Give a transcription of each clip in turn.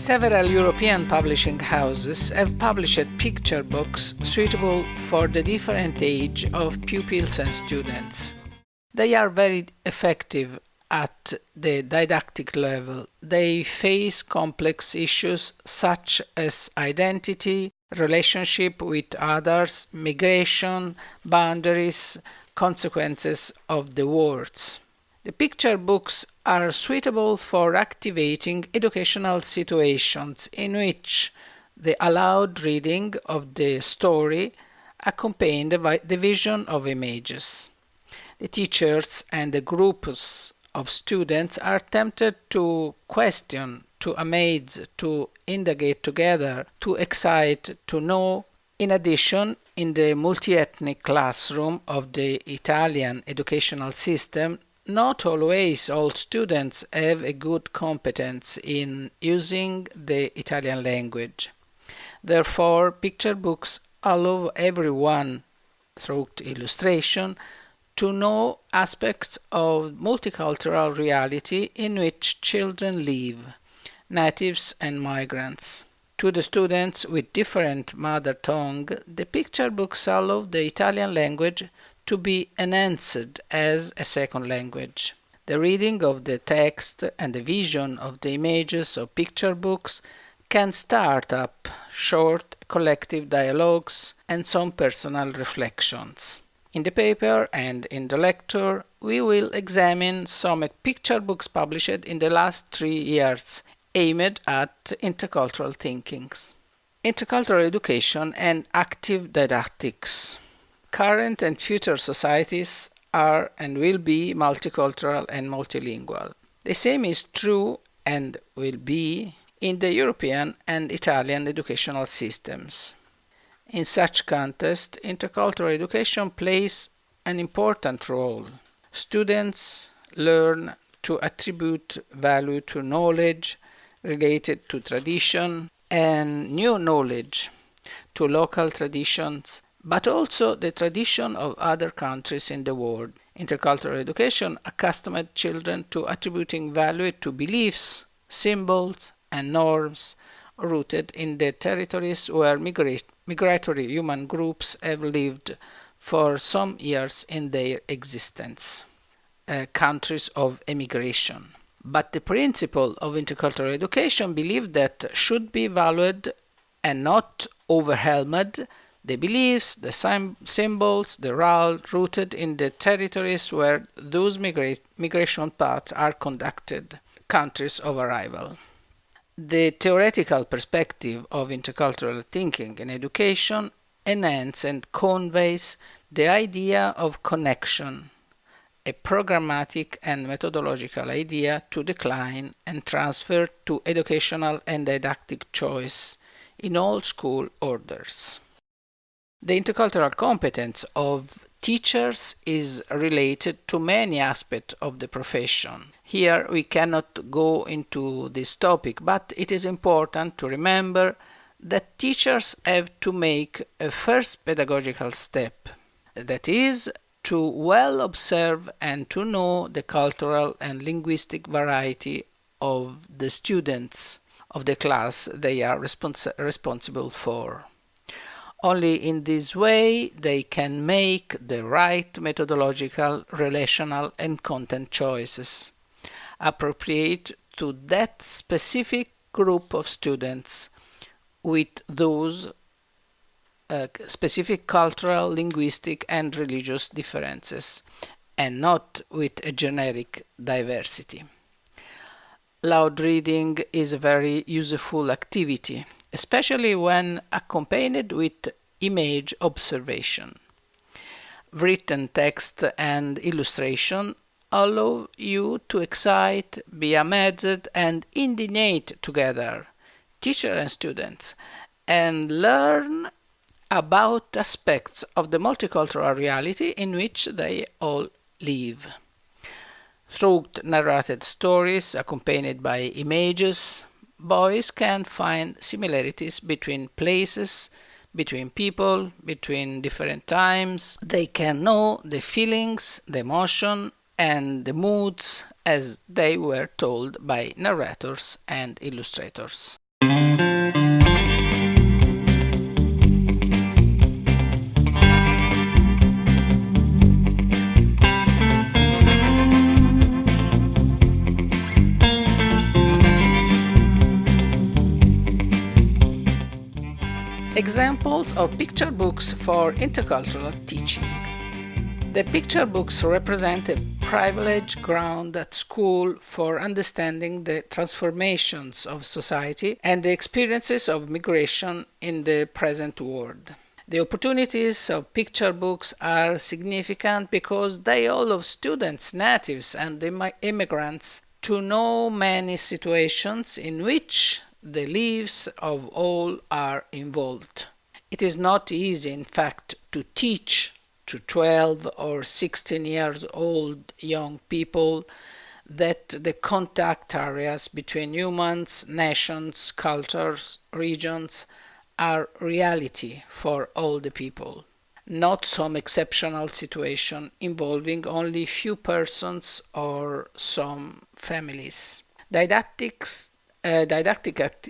Several European publishing houses have published picture books suitable for the different age of pupils and students. They are very effective at the didactic level. They face complex issues such as identity, relationship with others, migration, boundaries, consequences of the words. The picture books are suitable for activating educational situations in which the allowed reading of the story accompanied by the vision of images. The teachers and the groups of students are tempted to question, to amaze, to indagate together, to excite, to know. In addition, in the multi-ethnic classroom of the Italian educational system, not always all students have a good competence in using the Italian language. Therefore, picture books allow everyone, through illustration, to know aspects of multicultural reality in which children live, natives and migrants. To the students with different mother tongue, the picture books allow the Italian language to be enhanced as a second language. The reading of the text and the vision of the images of picture books can start up short collective dialogues and some personal reflections. In the paper and in the lecture, we will examine some picture books published in the last 3 years, aimed at intercultural thinkings. Intercultural education and active didactics. Current and future societies are and will be multicultural and multilingual. The same is true and will be in the European and Italian educational systems. In such context, intercultural education plays an important role. Students learn to attribute value to knowledge related to tradition and new knowledge to local traditions, but also the tradition of other countries in the world. Intercultural education accustomed children to attributing value to beliefs, symbols, and norms rooted in the territories where migratory human groups have lived for some years in their existence, countries of emigration. But the principle of intercultural education believed that should be valued and not overwhelmed the beliefs, the symbols, the role rooted in the territories where those migration paths are conducted, countries of arrival. The theoretical perspective of intercultural thinking in education enhances and conveys the idea of connection, a programmatic and methodological idea to decline and transfer to educational and didactic choice in all school orders. The intercultural competence of teachers is related to many aspects of the profession. Here we cannot go into this topic, but it is important to remember that teachers have to make a first pedagogical step, that is, to well observe and to know the cultural and linguistic variety of the students of the class they are responsible for. Only in this way they can make the right methodological, relational, and content choices, appropriate to that specific group of students with those specific cultural, linguistic, and religious differences, and not with a generic diversity. Loud reading is a very useful activity, especially when accompanied with image observation. Written text and illustration allow you to excite, be amazed, and indignate together, teacher and students, and learn about aspects of the multicultural reality in which they all live. Through narrated stories accompanied by images, boys can find similarities between places, between people, between different times. They can know the feelings, the emotion, and the moods as they were told by narrators and illustrators. Examples of picture books for intercultural teaching. The picture books represent a privileged ground at school for understanding the transformations of society and the experiences of migration in the present world. The opportunities of picture books are significant because they allow students, natives, and immigrants to know many situations in which the lives of all are involved. It is not easy, in fact, to teach to 12 or 16 years old young people that the contact areas between humans, nations, cultures, regions are reality for all the people, not some exceptional situation involving only few persons or some families. Didactic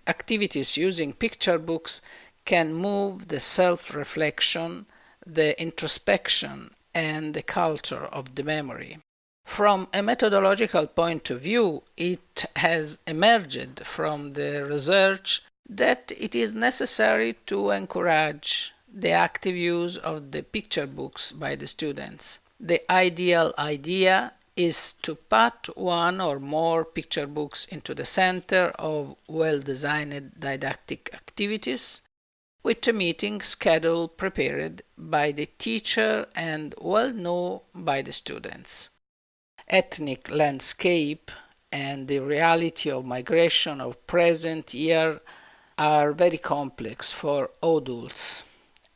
activities using picture books can move the self-reflection, the introspection, and the culture of the memory. From a methodological point of view, it has emerged from the research that it is necessary to encourage the active use of the picture books by the students. The ideal idea is to put one or more picture books into the center of well-designed didactic activities, with a meeting schedule prepared by the teacher and well known by the students. Ethnic landscape and the reality of migration of present year are very complex for adults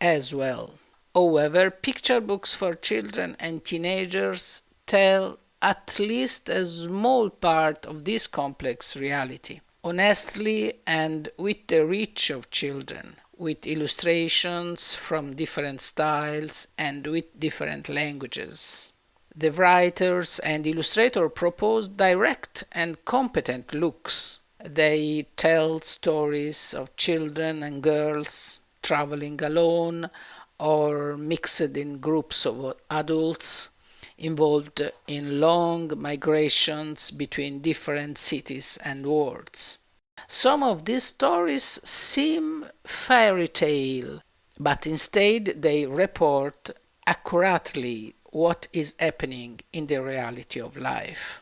as well. However, picture books for children and teenagers tell at least a small part of this complex reality, honestly and with the reach of children, with illustrations from different styles and with different languages. The writers and illustrators propose direct and competent looks. They tell stories of children and girls traveling alone or mixed in groups of adults, involved in long migrations between different cities and worlds. Some of these stories seem fairy tale, but instead they report accurately what is happening in the reality of life.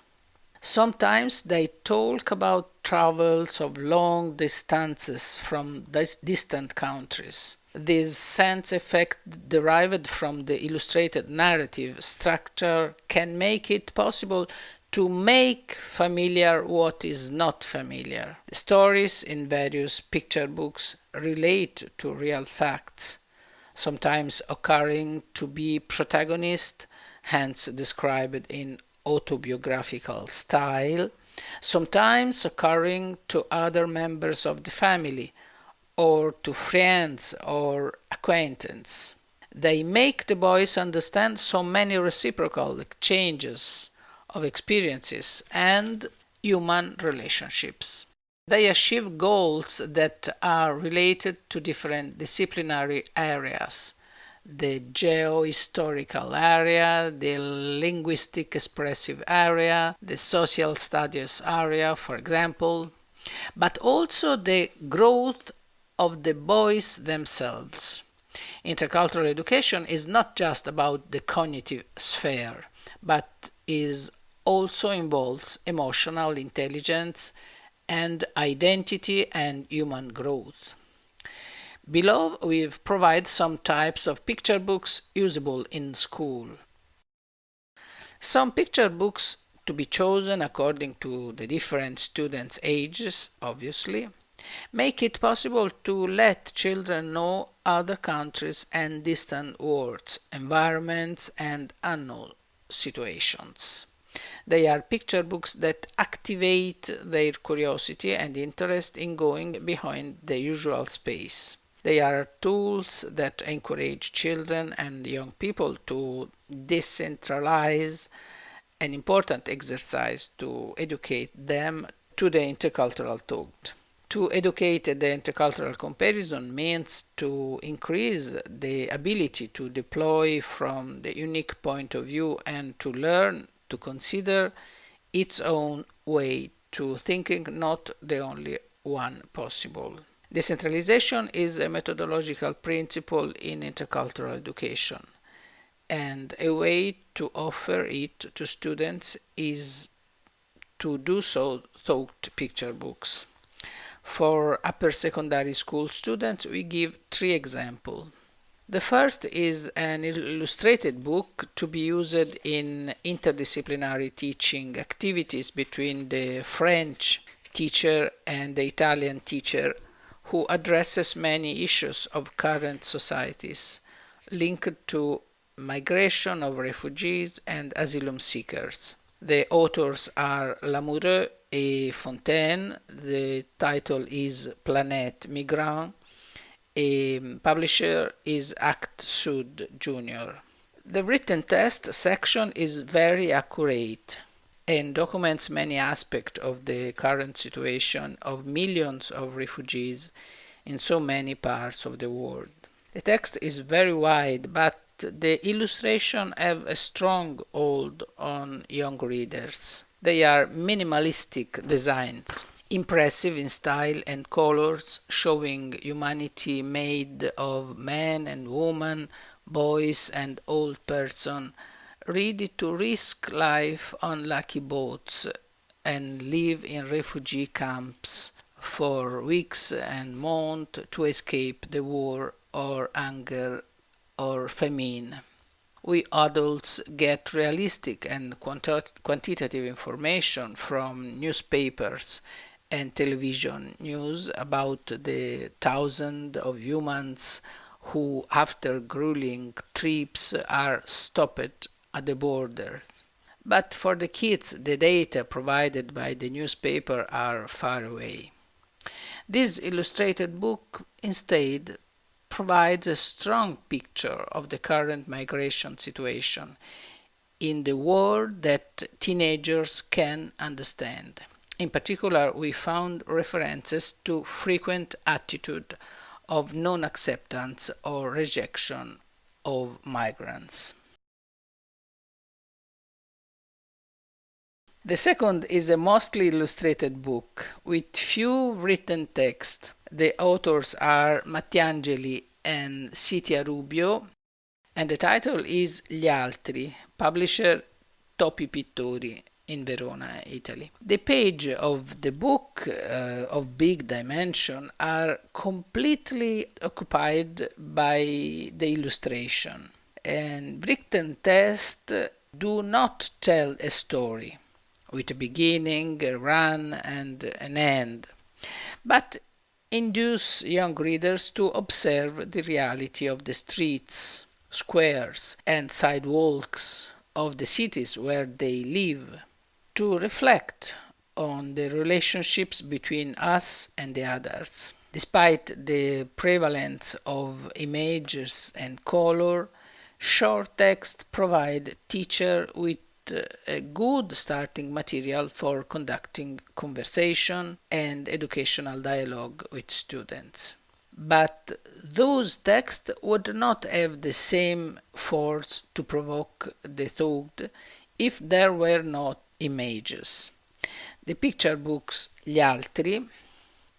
Sometimes they talk about travels of long distances from distant countries. This sense effect derived from the illustrated narrative structure can make it possible to make familiar what is not familiar. The stories in various picture books relate to real facts, sometimes occurring to be protagonist, hence described in autobiographical style, sometimes occurring to other members of the family, or to friends or acquaintances. They make the boys understand so many reciprocal exchanges of experiences and human relationships. They achieve goals that are related to different disciplinary areas: the geo-historical area, the linguistic expressive area, the social studies area, for example, but also the growth of the boys themselves. Intercultural education is not just about the cognitive sphere, but also involves emotional intelligence and identity and human growth. Below, we've provided some types of picture books usable in school. Some picture books to be chosen according to the different students' ages, obviously, make it possible to let children know other countries and distant worlds, environments, and unknown situations. They are picture books that activate their curiosity and interest in going behind the usual space. They are tools that encourage children and young people to decentralize, an important exercise to educate them to the intercultural thought. To educate the intercultural comparison means to increase the ability to deploy from the unique point of view and to learn to consider its own way to thinking, not the only one possible. Decentralization is a methodological principle in intercultural education, and a way to offer it to students is to do so through picture books. For upper secondary school students, we give 3 examples. The first is an illustrated book to be used in interdisciplinary teaching activities between the French teacher and the Italian teacher, who addresses many issues of current societies linked to migration of refugees and asylum seekers. The authors are Lamoureux et Fontaine. The title is Planète Migrant. A publisher is Act Sud Junior. The written test section is very accurate and documents many aspects of the current situation of millions of refugees in so many parts of the world. The text is very wide, but the illustrations have a strong hold on young readers. They are minimalistic designs, impressive in style and colors, showing humanity made of men and women, boys and old person, ready to risk life on lucky boats and live in refugee camps for weeks and months to escape the war or hunger or famine. We adults get realistic and quantitative information from newspapers and television news about the thousands of humans who, after grueling trips, are stopped at the borders. But for the kids, the data provided by the newspaper are far away. This illustrated book instead provides a strong picture of the current migration situation in the world that teenagers can understand. In particular, we found references to frequent attitude of non-acceptance or rejection of migrants. The second is a mostly illustrated book with few written text. The authors are Mariangela and Sitia Rubio, and the title is Gli altri, publisher Topi Pittori in Verona, Italy. The pages of the book of big dimension are completely occupied by the illustration, and written text do not tell a story with a beginning, a run, and an end, but induce young readers to observe the reality of the streets, squares, and sidewalks of the cities where they live, to reflect on the relationships between us and the others. Despite the prevalence of images and color, short text provide teacher with a good starting material for conducting conversation and educational dialogue with students. But those texts would not have the same force to provoke the thought if there were not images. The picture books Gli altri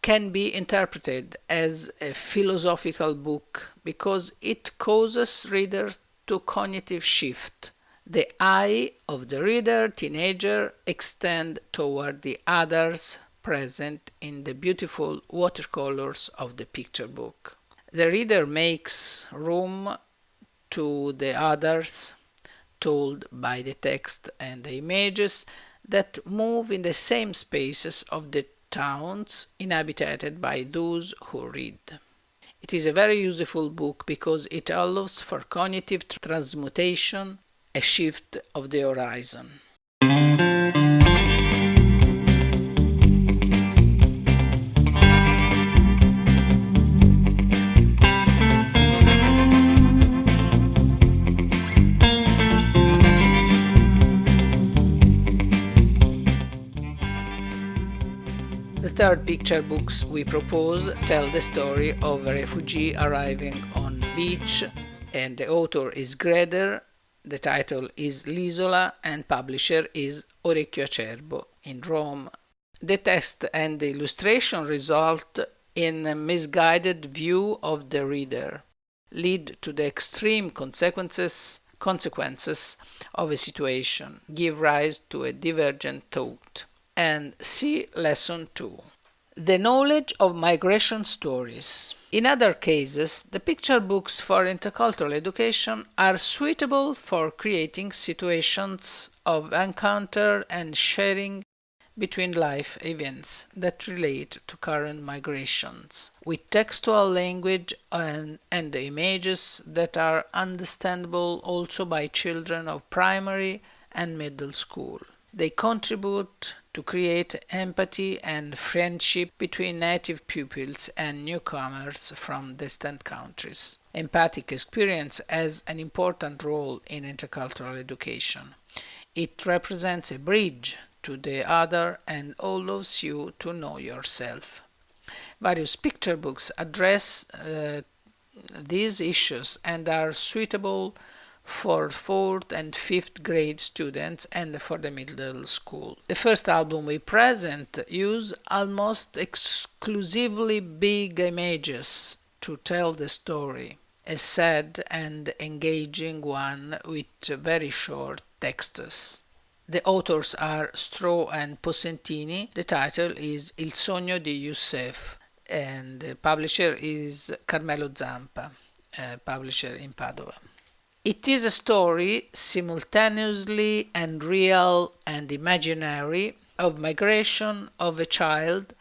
can be interpreted as a philosophical book because it causes readers to cognitive shift. The eye of the reader, teenager, extend toward the others present in the beautiful watercolors of the picture book. The reader makes room to the others told by the text and the images that move in the same spaces of the towns inhabited by those who read. It is a very useful book because it allows for cognitive transmutation, a shift of the horizon. The third picture books we propose tell the story of a refugee arriving on beach, and the author is Greder, the title is L'Isola, and publisher is Orecchio Acerbo in Rome. The text and the illustration result in a misguided view of the reader, lead to the extreme consequences of a situation, give rise to a divergent thought. And see Lesson 2. The knowledge of migration stories. In other cases, the picture books for intercultural education are suitable for creating situations of encounter and sharing between life events that relate to current migrations, with textual language and the images that are understandable also by children of primary and middle school. They contribute to create empathy and friendship between native pupils and newcomers from distant countries. Empathic experience has an important role in intercultural education. It represents a bridge to the other and allows you to know yourself. Various picture books address these issues and are suitable for 4th and 5th grade students and for the middle school. The first album we present use almost exclusively big images to tell the story, a sad and engaging one with very short texts. The authors are Straw and Posentini. The title is Il sogno di Youssef, and the publisher is Carmelo Zampa, publisher in Padova. It is a story simultaneously and real and imaginary of migration of a child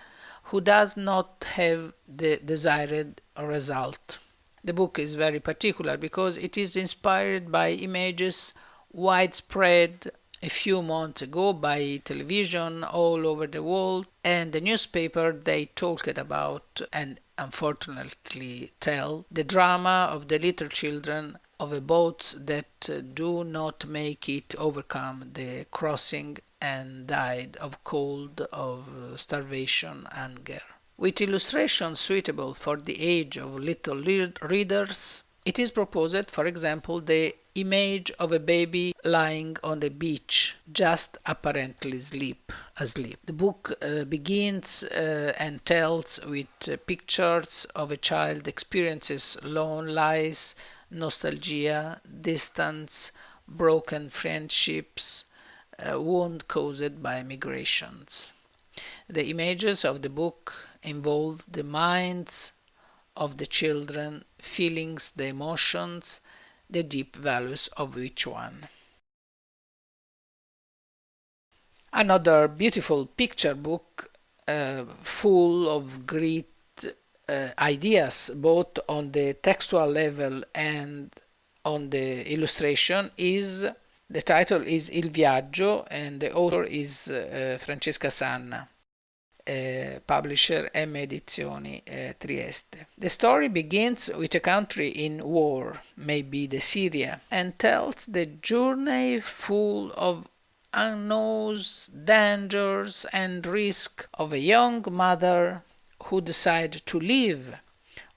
who does not have the desired result. The book is very particular because it is inspired by images widespread a few months ago by television all over the world, and the newspaper they talked about and unfortunately tell the drama of the little children of a boats that do not make it overcome the crossing and died of cold, of starvation, hunger. With illustrations suitable for the age of little readers, it is proposed, for example, the image of a baby lying on the beach, just apparently asleep. The book begins and tells with pictures of a child experiences loneliness, nostalgia, distance, broken friendships, wound caused by migrations. The images of the book involve the minds of the children, feelings, the emotions, the deep values of each one. Another beautiful picture book full of great ideas both on the textual level and on the illustration is, the title is Il Viaggio and the author is Francesca Sanna. Publisher M. Edizioni, Trieste. The story begins with a country in war, maybe the Syria, and tells the journey full of unknowns, dangers, and risk of a young mother who decides to live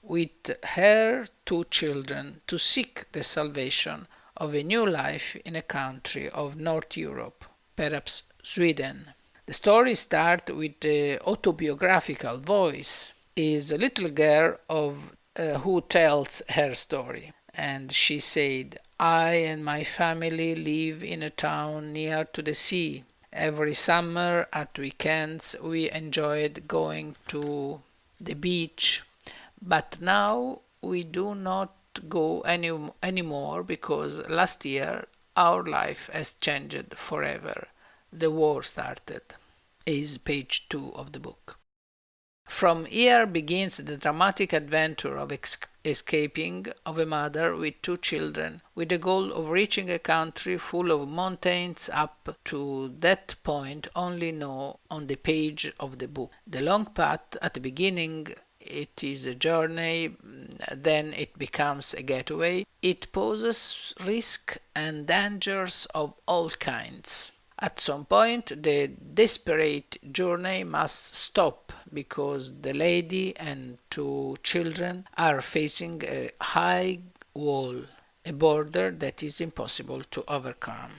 with her 2 children to seek the salvation of a new life in a country of North Europe, perhaps Sweden. The story starts with the autobiographical voice. Is a little girl who tells her story, and she said, "I and my family live in a town near to the sea. Every summer at weekends we enjoyed going to the beach, but now we do not go anymore because last year our life has changed forever. The war started," is page 2 of the book. From here begins the dramatic adventure of escaping of a mother with 2 children, with the goal of reaching a country full of mountains up to that point only known on the page of the book. The long path at the beginning, it is a journey, then it becomes a getaway. It poses risk and dangers of all kinds. At some point, the desperate journey must stop because the lady and two children are facing a high wall, a border that is impossible to overcome.